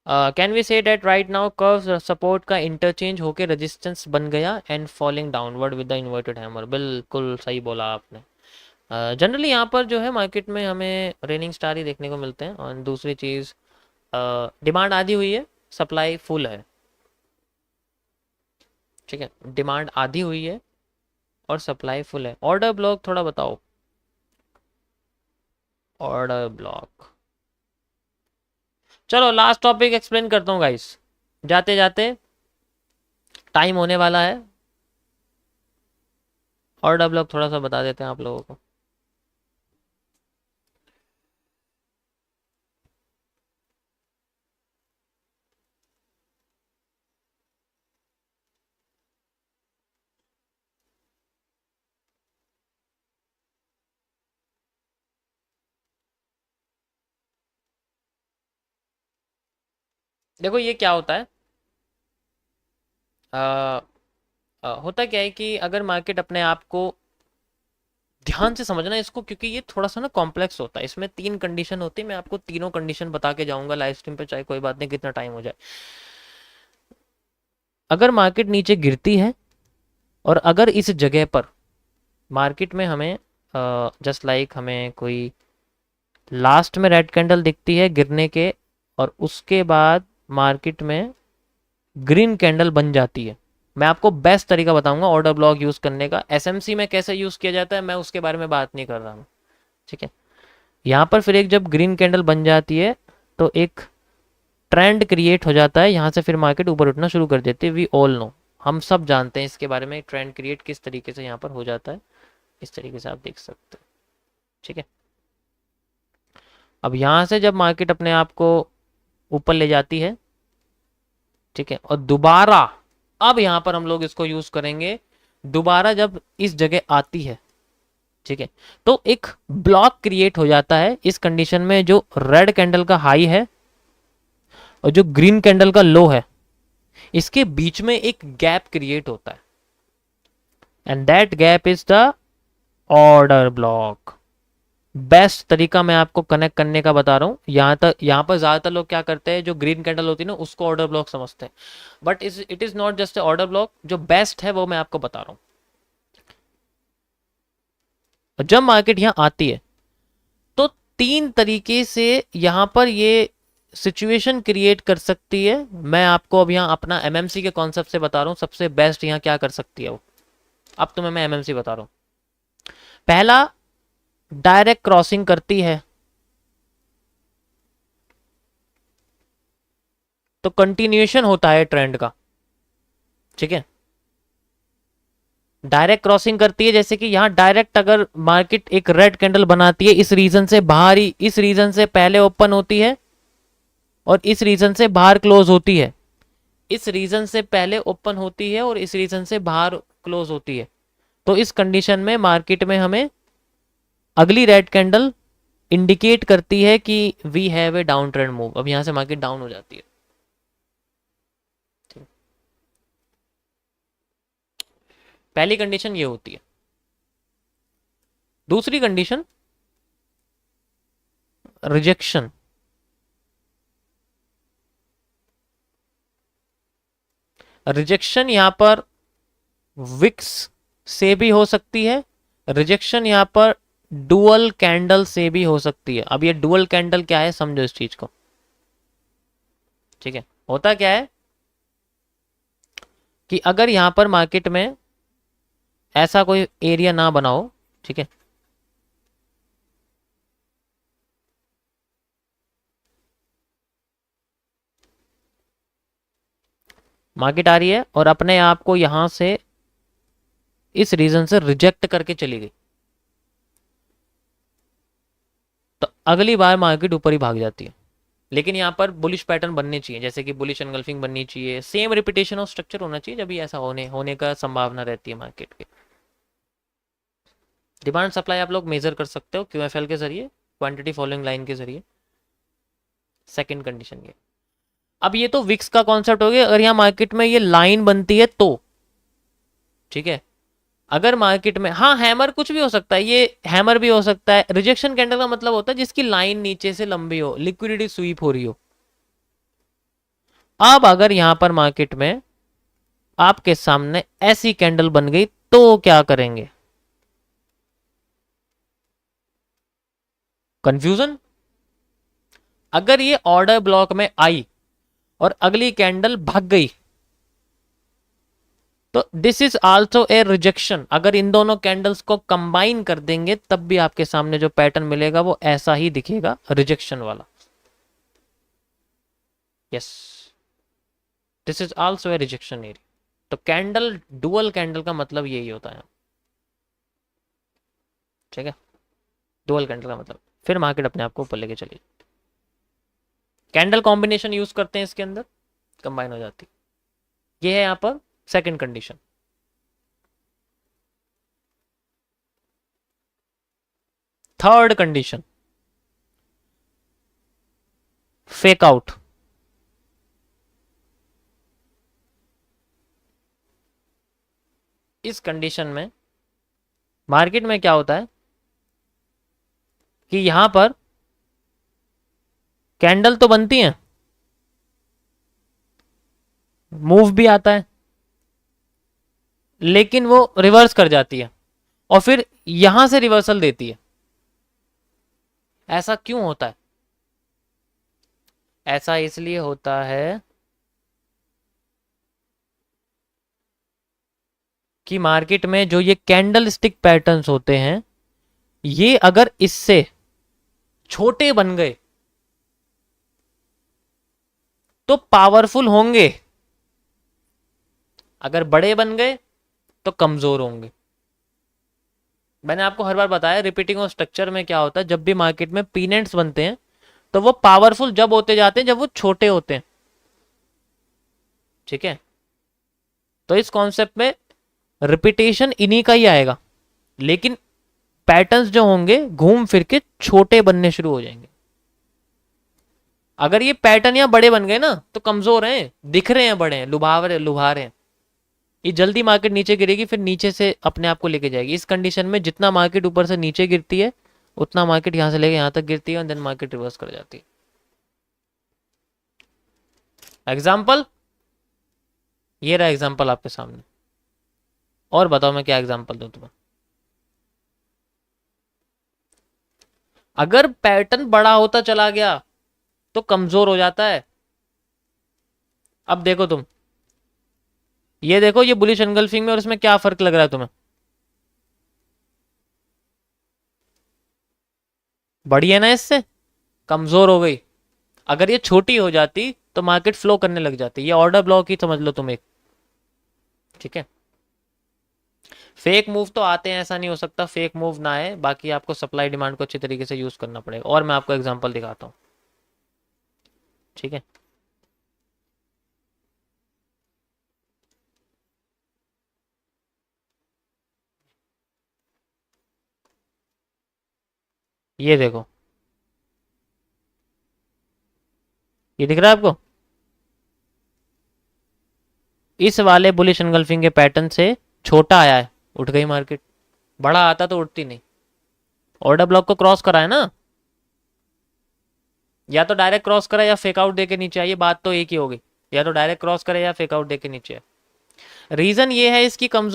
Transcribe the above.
Can we say that right now curve support का interchange होके resistance बन गया and falling downward with the inverted hammer? बिल्कुल सही बोला आपने। जनरली यहाँ पर जो है मार्केट में हमें रेनिंग स्टार ही देखने को मिलते हैं। और दूसरी चीज़, डिमांड आधी हुई है, सप्लाई फुल है। ठीक है, डिमांड आधी हुई है और सप्लाई फुल है। ऑर्डर ब्लॉक थोड़ा बताओ, ऑर्डर ब्लॉक। चलो लास्ट टॉपिक एक्सप्लेन करता हूँ गाइस, जाते जाते टाइम होने वाला है। ऑर्डर ब्लॉक थोड़ा सा बता देते हैं आप लोगों को। देखो ये क्या होता है, आ, होता क्या है कि अगर मार्केट अपने आप को, ध्यान से समझना इसको क्योंकि ये थोड़ा सा ना कॉम्प्लेक्स होता है। इसमें 3 कंडीशन होती है, मैं आपको तीनों कंडीशन बता के जाऊंगा लाइव स्ट्रीम पे, चाहे कोई बात नहीं कितना टाइम हो जाए। अगर मार्केट नीचे गिरती है और अगर इस जगह पर मार्केट में हमें जस्ट लाइक हमें कोई लास्ट में रेड कैंडल दिखती है गिरने के, और उसके बाद मार्केट में ग्रीन कैंडल बन जाती है, मैं आपको बेस्ट तरीका बताऊंगा ऑर्डर ब्लॉक यूज करने का। एसएमसी में कैसे यूज किया जाता है मैं उसके बारे में बात नहीं कर रहा हूँ, ठीक है। यहाँ पर फिर एक जब ग्रीन कैंडल बन जाती है तो एक ट्रेंड क्रिएट हो जाता है, यहाँ से फिर मार्केट ऊपर उठना शुरू कर देती है। वी ऑल नो, हम सब जानते हैं इसके बारे में, ट्रेंड क्रिएट किस तरीके से यहाँ पर हो जाता है। इस तरीके से आप देख सकते हैं, ठीक है। अब यहाँ से जब मार्केट अपने आप को ऊपर ले जाती है, ठीक है, और दोबारा अब यहाँ पर हम लोग इसको यूज करेंगे, दोबारा जब इस जगह आती है, ठीक है, तो एक ब्लॉक क्रिएट हो जाता है इस कंडीशन में। जो रेड कैंडल का हाई है और जो ग्रीन कैंडल का लो है, इसके बीच में एक गैप क्रिएट होता है and that gap is the order block. Best तरीका मैं आपको कनेक्ट करने का बता रहा हूं। यहाँ पर ज्यादातर लोग क्या करते हैं, जो ग्रीन कैंडल होती है ना उसको ऑर्डर ब्लॉक समझते हैं, but it is not just order block. जो बेस्ट है वो मैं आपको बता रहा हूं। जब मार्केट यहाँ आती है तो 3 तरीके से यहाँ पर ये सिचुएशन क्रिएट कर सकती है। मैं आपको अब यहाँ अपना एमएमसी के कॉन्सेप्ट से बता रहा हूँ सबसे बेस्ट यहाँ क्या कर सकती है वो। अब तुम्हें मैं एमएमसी बता रहा हूँ। पहला, डायरेक्ट क्रॉसिंग करती है तो कंटिन्यूएशन होता है ट्रेंड का, ठीक है। डायरेक्ट क्रॉसिंग करती है, जैसे कि यहां डायरेक्ट अगर मार्केट एक रेड कैंडल बनाती है इस रीजन से बाहर ही, इस रीजन से पहले ओपन होती है और इस रीजन से बाहर क्लोज होती है, इस रीजन से पहले ओपन होती है और इस रीजन से बाहर क्लोज होती है, तो इस कंडीशन में मार्केट में हमें अगली रेड कैंडल इंडिकेट करती है कि we have a down trend move. अब यहां से मार्केट डाउन हो जाती है। पहली कंडीशन ये होती है। दूसरी कंडीशन, रिजेक्शन। रिजेक्शन यहां पर विक्स से भी हो सकती है, रिजेक्शन यहां पर डुअल कैंडल से भी हो सकती है। अब ये डुअल कैंडल क्या है समझो इस चीज को, ठीक है। होता क्या है कि अगर यहां पर मार्केट में ऐसा कोई एरिया ना बनाओ, ठीक है, मार्केट आ रही है और अपने आप को यहां से इस रीजन से रिजेक्ट करके चली गई, तो अगली बार मार्केट ऊपर ही भाग जाती है। लेकिन यहाँ पर बुलिश पैटर्न बनने चाहिए, जैसे कि बुलिश एनगल्फिंग बननी चाहिए, सेम रिपीटेशन ऑफ स्ट्रक्चर होना चाहिए, जब भी ऐसा होने का संभावना रहती है मार्केट के। डिमांड सप्लाई आप लोग मेजर कर सकते हो क्यूएफएल के जरिए, क्वांटिटी फॉलोइंग लाइन के जरिए। सेकंड कंडीशन ये। अब ये तो विक्स का कॉन्सेप्ट हो गया, अगर यहाँ मार्केट में ये लाइन बनती है तो, ठीक है। अगर मार्केट में, हाँ हैमर कुछ भी हो सकता है, ये हैमर भी हो सकता है। रिजेक्शन कैंडल का मतलब होता है जिसकी लाइन नीचे से लंबी हो, लिक्विडिटी स्वीप हो रही हो, अब अगर यहां पर मार्केट में आपके सामने ऐसी कैंडल बन गई तो क्या करेंगे? कंफ्यूजन? अगर ये ऑर्डर ब्लॉक में आई और अगली कैंडल भाग गई तो this is also a rejection. अगर इन दोनों कैंडल्स को कंबाइन कर देंगे तब भी आपके सामने जो पैटर्न मिलेगा वो ऐसा ही दिखेगा, रिजेक्शन वाला। Yes, this is also a rejection area. तो कैंडल, डुअल कैंडल का मतलब यही होता है, ठीक है, डुअल कैंडल का मतलब। फिर मार्केट अपने आप को ऊपर लेके चली, कैंडल कॉम्बिनेशन यूज करते हैं इसके अंदर, कंबाइन हो जाती। ये है यहां पर second condition. Third condition, fake out. इस कंडीशन में मार्केट में क्या होता है कि यहां पर कैंडल तो बनती है, मूव भी आता है, लेकिन वो रिवर्स कर जाती है और फिर यहां से रिवर्सल देती है। ऐसा क्यों होता है? ऐसा इसलिए होता है कि मार्केट में जो ये कैंडल स्टिक पैटर्न्स होते हैं, ये अगर इससे छोटे बन गए तो पावरफुल होंगे, अगर बड़े बन गए तो कमजोर होंगे। मैंने आपको हर बार बताया, रिपीटिंग ऑफ स्ट्रक्चर में क्या होता है, जब भी मार्केट में पीनेट्स बनते हैं तो वो पावरफुल जब होते जाते हैं जब वो छोटे होते हैं, ठीक है। तो इस कॉन्सेप्ट में रिपीटेशन इन्हीं का ही आएगा, लेकिन पैटर्न्स जो होंगे घूम फिर के छोटे बनने शुरू हो जाएंगे। अगर ये पैटर्न या बड़े बन गए ना तो कमजोर हैं, दिख रहे हैं बड़े हैं, लुभा रहे हैं, ये जल्दी मार्केट नीचे गिरेगी, फिर नीचे से अपने आप को लेके जाएगी। इस कंडीशन में जितना मार्केट ऊपर से नीचे गिरती है उतना मार्केट यहां से लेके यहां तक गिरती है और देन मार्केट रिवर्स कर जाती है। एग्जाम्पल, ये रहा एग्जाम्पल आपके सामने। और बताओ मैं क्या एग्जाम्पल दूं तुम्हें? अगर पैटर्न बड़ा होता चला गया तो कमजोर हो जाता है। अब देखो तुम, ये देखो, ये बुलिश एंगल्फिंग में और इसमें क्या फर्क लग रहा है तुम्हें? बड़ी है ना, इससे कमजोर हो गई। अगर ये छोटी हो जाती तो मार्केट फ्लो करने लग जाती। ये ऑर्डर ब्लॉक ही समझ लो तुम एक, ठीक है। फेक मूव तो आते हैं, ऐसा नहीं हो सकता फेक मूव ना आए, बाकी आपको सप्लाई डिमांड को अच्छी तरीके से यूज करना पड़ेगा। और मैं आपको एग्जांपल दिखाता हूं, ठीक है। ये देखो, ये दिख रहा है आपको? इस वाले बुलिश एंगल्फिंग के पैटर्न से छोटा आया है, उठ गई मार्केट। बड़ा आता तो उठती नहीं। ऑर्डर ब्लॉक को क्रॉस करा है ना, या तो डायरेक्ट क्रॉस करा या फेक आउट देके नीचे आई, बात तो एक ही होगी। या तो डायरेक्ट क्रॉस करे या फेक आउट देके नीचे। रीजन ये है इसकी कमजोर